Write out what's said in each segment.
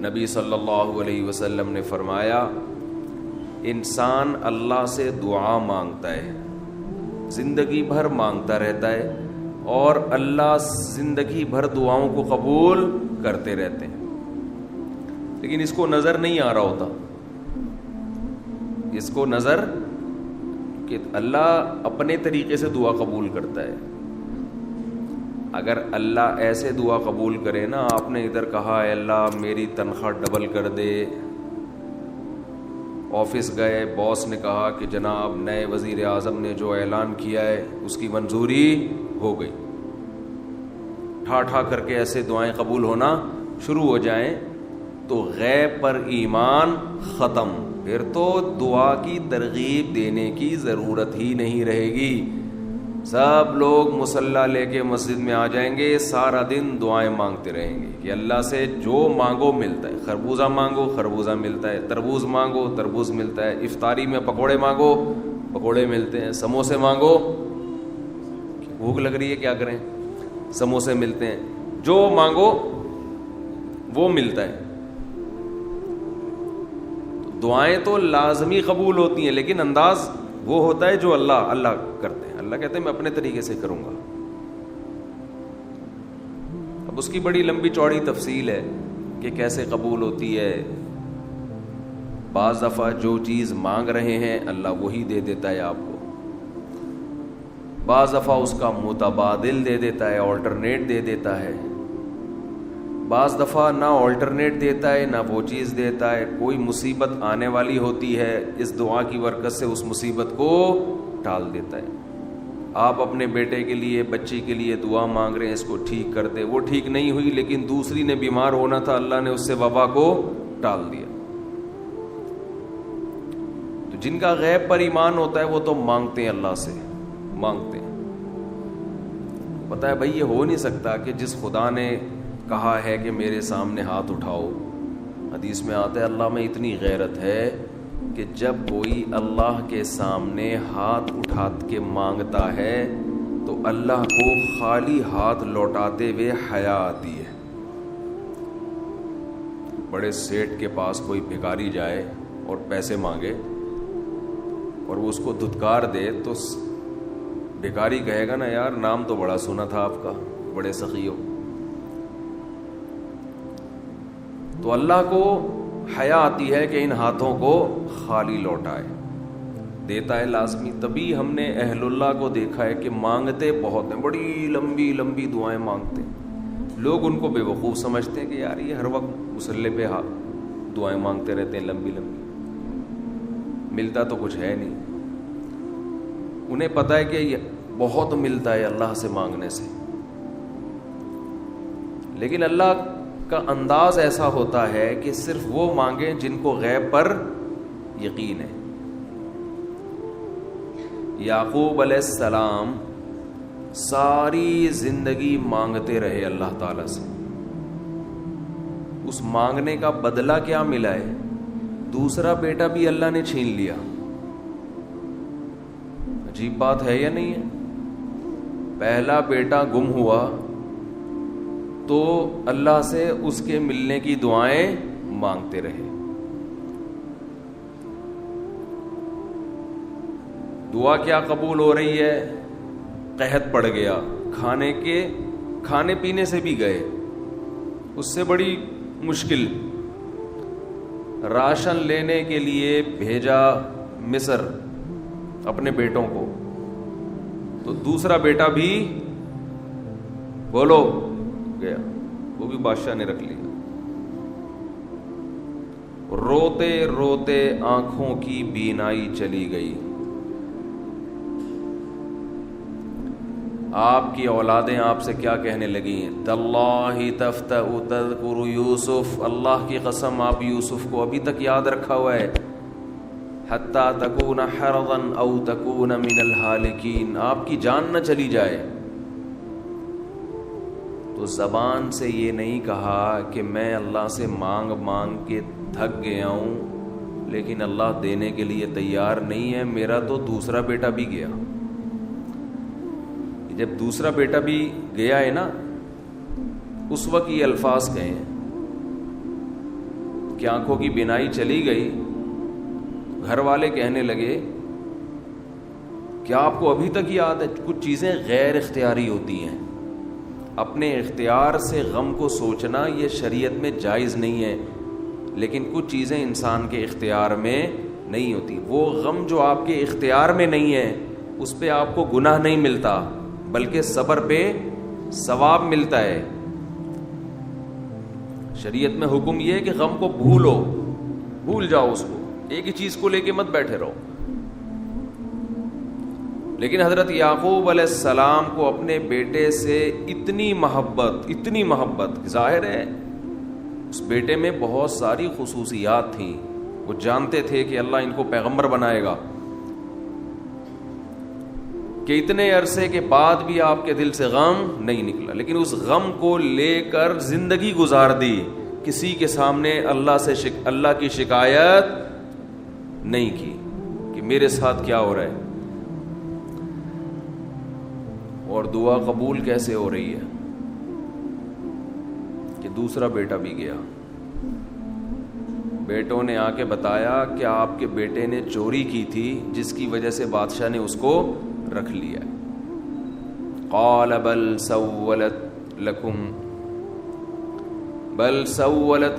نبی صلی اللہ علیہ وسلم نے فرمایا انسان اللہ سے دعا مانگتا ہے، زندگی بھر مانگتا رہتا ہے، اور اللہ زندگی بھر دعاؤں کو قبول کرتے رہتے ہیں، لیکن اس کو نظر نہیں آ رہا ہوتا، اس کو نظر کہ اللہ اپنے طریقے سے دعا قبول کرتا ہے۔ اگر اللہ ایسے دعا قبول کرے نا، آپ نے ادھر کہا اے اللہ میری تنخواہ ڈبل کر دے، آفس گئے، باس نے کہا کہ جناب نئے وزیر اعظم نے جو اعلان کیا ہے اس کی منظوری ہو گئی، ٹھا ٹھا کر کے ایسے دعائیں قبول ہونا شروع ہو جائیں تو غیب پر ایمان ختم، پھر تو دعا کی ترغیب دینے کی ضرورت ہی نہیں رہے گی۔ سب لوگ مصلی لے کے مسجد میں آ جائیں گے، سارا دن دعائیں مانگتے رہیں گے کہ اللہ سے جو مانگو ملتا ہے، خربوزہ مانگو خربوزہ ملتا ہے، تربوز مانگو تربوز ملتا ہے، افطاری میں پکوڑے مانگو پکوڑے ملتے ہیں، سموسے مانگو، بھوک لگ رہی ہے کیا کریں، سموسے ملتے ہیں، جو مانگو وہ ملتا ہے۔ دعائیں تو لازمی قبول ہوتی ہیں، لیکن انداز وہ ہوتا ہے جو اللہ کرتے ہیں۔ اللہ کہتے ہیں میں اپنے طریقے سے کروں گا۔ اب اس کی بڑی لمبی چوڑی تفصیل ہے کہ کیسے قبول ہوتی ہے۔ بعض دفعہ جو چیز مانگ رہے ہیں اللہ وہی دے دیتا ہے آپ کو، بعض دفعہ اس کا متبادل دے دیتا ہے، آلٹرنیٹ دے دیتا ہے، بعض دفعہ نہ آلٹرنیٹ دیتا ہے نہ وہ چیز دیتا ہے۔ کوئی مصیبت آنے والی ہوتی ہے، اس دعا کی برکت سے اس مصیبت کو ٹال دیتا ہے۔ آپ اپنے بیٹے کے لیے بچی کے لیے دعا مانگ رہے ہیں اس کو ٹھیک کر دے، وہ ٹھیک نہیں ہوئی لیکن دوسری نے بیمار ہونا تھا، اللہ نے اس سے وبا کو ٹال دیا۔ تو جن کا غیب پر ایمان ہوتا ہے وہ تو مانگتے ہیں، اللہ سے مانگتے ہیں۔ پتہ ہے بھائی یہ ہو نہیں سکتا کہ جس خدا نے کہا ہے کہ میرے سامنے ہاتھ اٹھاؤ، حدیث میں آتا ہے اللہ میں اتنی غیرت ہے کہ جب کوئی اللہ کے سامنے ہاتھ اٹھا کے مانگتا ہے تو اللہ کو خالی ہاتھ لوٹاتے ہوئے حیا آتی ہے۔ بڑے سیٹ کے پاس کوئی بھکاری جائے اور پیسے مانگے اور وہ اس کو دھتکار دے تو بھکاری کہے گا نا یار نام تو بڑا سنا تھا آپ کا، بڑے سخی ہو۔ تو اللہ کو حیا آتی ہے کہ ان ہاتھوں کو خالی لوٹائے، دیتا ہے لازمی۔ تبھی ہم نے اہل اللہ کو دیکھا ہے کہ مانگتے بہت ہیں، بڑی لمبی لمبی دعائیں مانگتے ہیں۔ لوگ ان کو بے وقوف سمجھتے ہیں کہ یار یہ ہر وقت مصلی پہ دعائیں مانگتے رہتے ہیں لمبی لمبی، ملتا تو کچھ ہے نہیں۔ انہیں پتہ ہے کہ یہ بہت ملتا ہے اللہ سے مانگنے سے، لیکن اللہ کا انداز ایسا ہوتا ہے کہ صرف وہ مانگیں جن کو غیب پر یقین ہے۔ یعقوب علیہ السلام ساری زندگی مانگتے رہے اللہ تعالیٰ سے، اس مانگنے کا بدلہ کیا ملا ہے؟ دوسرا بیٹا بھی اللہ نے چھین لیا۔ عجیب بات ہے یا نہیں ہے؟ پہلا بیٹا گم ہوا تو اللہ سے اس کے ملنے کی دعائیں مانگتے رہے۔ دعا کیا قبول ہو رہی ہے؟ قحط پڑ گیا، کھانے پینے سے بھی گئے، اس سے بڑی مشکل۔ راشن لینے کے لیے بھیجا مصر اپنے بیٹوں کو، تو دوسرا بیٹا بھی بولو گیا، وہ بھی بادشاہ نے رکھ لیا۔ روتے روتے آنکھوں کی بینائی چلی گئی۔ آپ کی اولادیں آپ سے کیا کہنے لگی ہیں؟ تاللہ تفتأ تذکر یوسف، اللہ کی قسم آپ یوسف کو ابھی تک یاد رکھا ہوا ہے۔ حتی تکون حرضا او تکون من الہالکین، آپ کی جان نہ چلی جائے۔ تو زبان سے یہ نہیں کہا کہ میں اللہ سے مانگ مانگ کے تھک گیا ہوں لیکن اللہ دینے کے لیے تیار نہیں ہے، میرا تو دوسرا بیٹا بھی گیا۔ جب دوسرا بیٹا بھی گیا ہے نا، اس وقت یہ الفاظ کہے ہیں کہ آنکھوں کی بینائی چلی گئی. گھر والے کہنے لگے کیا آپ کو ابھی تک یاد ہے؟ کچھ چیزیں غیر اختیاری ہوتی ہیں. اپنے اختیار سے غم کو سوچنا یہ شریعت میں جائز نہیں ہے, لیکن کچھ چیزیں انسان کے اختیار میں نہیں ہوتی. وہ غم جو آپ کے اختیار میں نہیں ہے اس پہ آپ کو گناہ نہیں ملتا, بلکہ صبر پہ ثواب ملتا ہے. شریعت میں حکم یہ ہے کہ غم کو بھول جاؤ, اس کو ایک ہی چیز کو لے کے مت بیٹھے رہو. لیکن حضرت یعقوب علیہ السلام کو اپنے بیٹے سے اتنی محبت ظاہر ہے اس بیٹے میں بہت ساری خصوصیات تھیں. وہ جانتے تھے کہ اللہ ان کو پیغمبر بنائے گا, کہ اتنے عرصے کے بعد بھی آپ کے دل سے غم نہیں نکلا, لیکن اس غم کو لے کر زندگی گزار دی. کسی کے سامنے اللہ کی شکایت نہیں کی کہ میرے ساتھ کیا ہو رہا ہے. اور دعا قبول کیسے ہو رہی ہے کہ دوسرا بیٹا بھی گیا. بیٹوں نے آ کے بتایا کہ آپ کے بیٹے نے چوری کی تھی جس کی وجہ سے بادشاہ نے اس کو رکھ لیا. قال بل سولت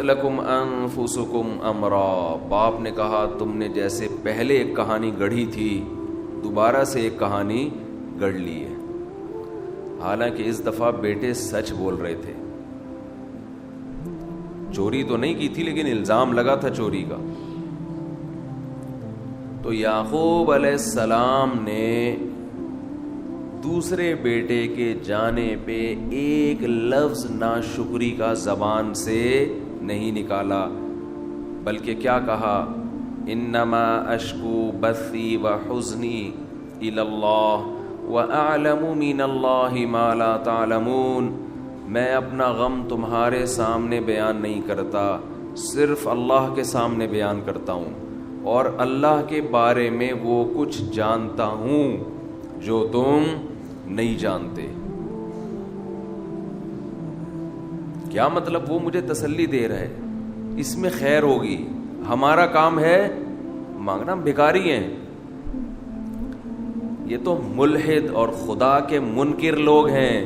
لکم انفسکم امرا. باپ نے کہا تم نے جیسے پہلے ایک کہانی گڑھی تھی دوبارہ سے ایک کہانی گڑھ لی ہے. حالانکہ اس دفعہ بیٹے سچ بول رہے تھے, چوری تو نہیں کی تھی لیکن الزام لگا تھا چوری کا. تو یعقوب علیہ السلام نے دوسرے بیٹے کے جانے پہ ایک لفظ ناشکری کا زبان سے نہیں نکالا, بلکہ کیا کہا؟ انما اشکو بثی وحزنی الی اللہ وَأَعْلَمُ مِنَ اللَّهِ مَا لَا تَعْلَمُونَ. میں اپنا غم تمہارے سامنے بیان نہیں کرتا, صرف اللہ کے سامنے بیان کرتا ہوں, اور اللہ کے بارے میں وہ کچھ جانتا ہوں جو تم نہیں جانتے. کیا مطلب؟ وہ مجھے تسلی دے رہا ہے, اس میں خیر ہوگی. ہمارا کام ہے مانگنا, بھکاری ہیں. یہ تو ملحد اور خدا کے منکر لوگ ہیں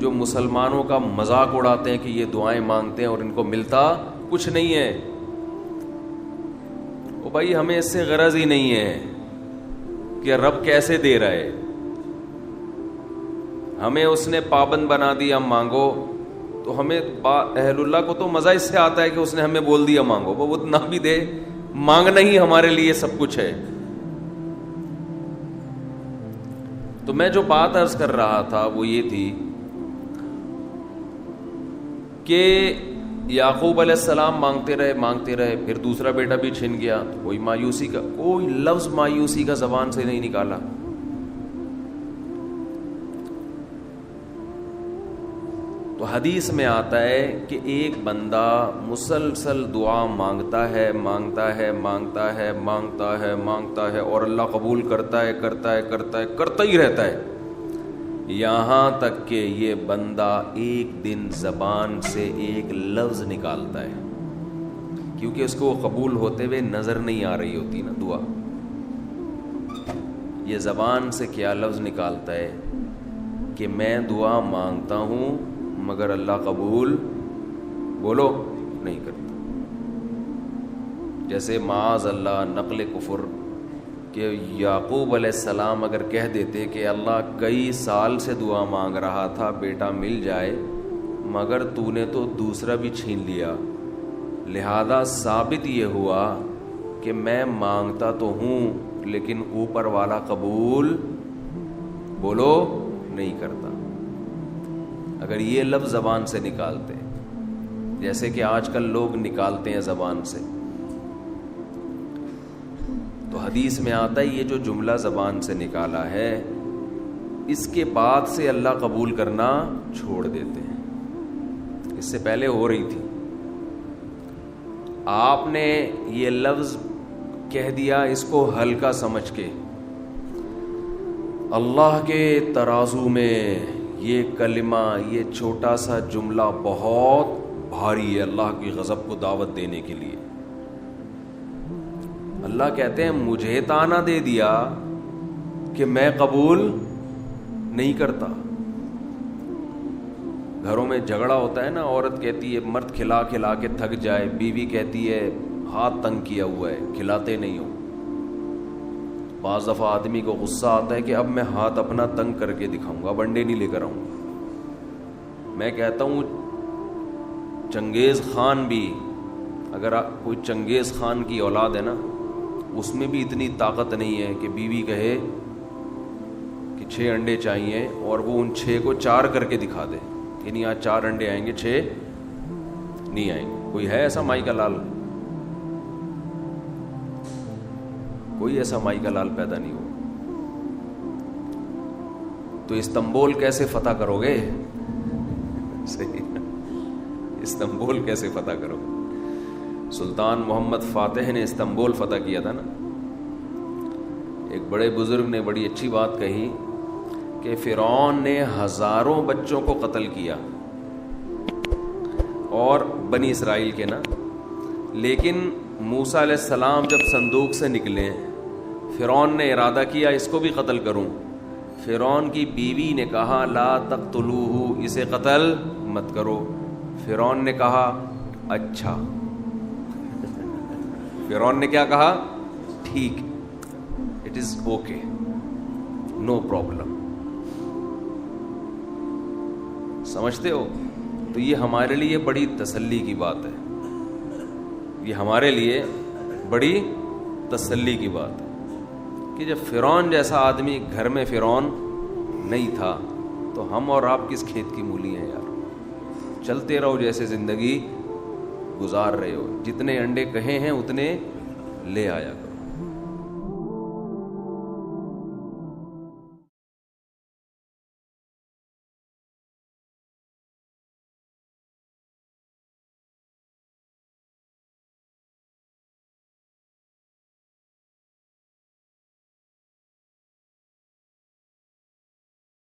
جو مسلمانوں کا مذاق اڑاتے ہیں کہ یہ دعائیں مانگتے ہیں اور ان کو ملتا کچھ نہیں ہے. او بھائی, ہمیں اس سے غرض ہی نہیں ہے کہ رب کیسے دے رہا ہے. ہمیں اس نے پابند بنا دیا مانگو, تو ہمیں اہل اللہ کو تو مزہ اس سے آتا ہے کہ اس نے ہمیں بول دیا مانگو, وہ نہ بھی دے, مانگنا ہی ہمارے لیے سب کچھ ہے. تو میں جو بات عرض کر رہا تھا وہ یہ تھی کہ یعقوب علیہ السلام مانگتے رہے, پھر دوسرا بیٹا بھی چھن گیا. کوئی لفظ مایوسی کا زبان سے نہیں نکالا. تو حدیث میں آتا ہے کہ ایک بندہ مسلسل دعا مانگتا ہے اور اللہ قبول کرتا ہی رہتا ہے, یہاں تک کہ یہ بندہ ایک دن زبان سے ایک لفظ نکالتا ہے, کیونکہ اس کو قبول ہوتے ہوئے نظر نہیں آ رہی ہوتی نا دعا. یہ زبان سے کیا لفظ نکالتا ہے کہ میں دعا مانگتا ہوں مگر اللہ قبول بولو نہیں کرتا. جیسے معاذ اللہ نقل کفر کہ یعقوب علیہ السلام اگر کہہ دیتے کہ اللہ کئی سال سے دعا مانگ رہا تھا بیٹا مل جائے, مگر تو نے تو دوسرا بھی چھین لیا, لہذا ثابت یہ ہوا کہ میں مانگتا تو ہوں لیکن اوپر والا قبول بولو نہیں کرتا. اگر یہ لفظ زبان سے نکالتے جیسے کہ آج کل لوگ نکالتے ہیں زبان سے, تو حدیث میں آتا ہے یہ جو جملہ زبان سے نکالا ہے اس کے بعد سے اللہ قبول کرنا چھوڑ دیتے ہیں. اس سے پہلے ہو رہی تھی, آپ نے یہ لفظ کہہ دیا اس کو ہلکا سمجھ کے, اللہ کے ترازو میں یہ کلمہ, یہ چھوٹا سا جملہ بہت بھاری ہے اللہ کی غضب کو دعوت دینے کے لیے. اللہ کہتے ہیں مجھے تانا دے دیا کہ میں قبول نہیں کرتا. گھروں میں جھگڑا ہوتا ہے نا, عورت کہتی ہے مرد کھلا کھلا کے تھک جائے, بیوی کہتی ہے ہاتھ تنگ کیا ہوا ہے کھلاتے نہیں ہو. بعض دفعہ آدمی کو غصہ آتا ہے کہ اب میں ہاتھ اپنا تنگ کر کے دکھاؤں گا, اب انڈے نہیں لے کر آؤں گا. میں کہتا ہوں چنگیز خان بھی, اگر کوئی چنگیز خان کی اولاد ہے نا, اس میں بھی اتنی طاقت نہیں ہے کہ بیوی کہے کہ 6 انڈے چاہیے اور وہ ان 6 کو 4 کر کے دکھا دے, یعنی آج 4 انڈے آئیں گے 6 نہیں آئیں گے. کوئی ہے ایسا مائی کا لال؟ کوئی ایسا مائی کا لال پیدا نہیں ہو. تو استنبول کیسے فتح کرو گے؟ صحیح, استنبول کیسے فتح کرو گے؟ سلطان محمد فاتح نے استنبول فتح کیا تھا نا. ایک بڑے بزرگ نے بڑی اچھی بات کہی کہ فرعون نے ہزاروں بچوں کو قتل کیا, اور بنی اسرائیل کے نا, لیکن موسیٰ علیہ السلام جب صندوق سے نکلے فرعون نے ارادہ کیا اس کو بھی قتل کروں. فرعون کی بیوی نے کہا لا تقتلوہ, اسے قتل مت کرو. فرعون نے کہا اچھا. فرعون نے کیا کہا؟ ٹھیک, it is okay, no problem. سمجھتے ہو؟ تو یہ ہمارے لیے بڑی تسلی کی بات ہے, یہ ہمارے لیے بڑی تسلی کی بات ہے کہ جب فرعون جیسا آدمی گھر میں فرعون نہیں تھا تو ہم اور آپ کس کھیت کی مولی ہیں یار. چلتے رہو جیسے زندگی گزار رہے ہو, جتنے انڈے کہے ہیں اتنے لے آیا.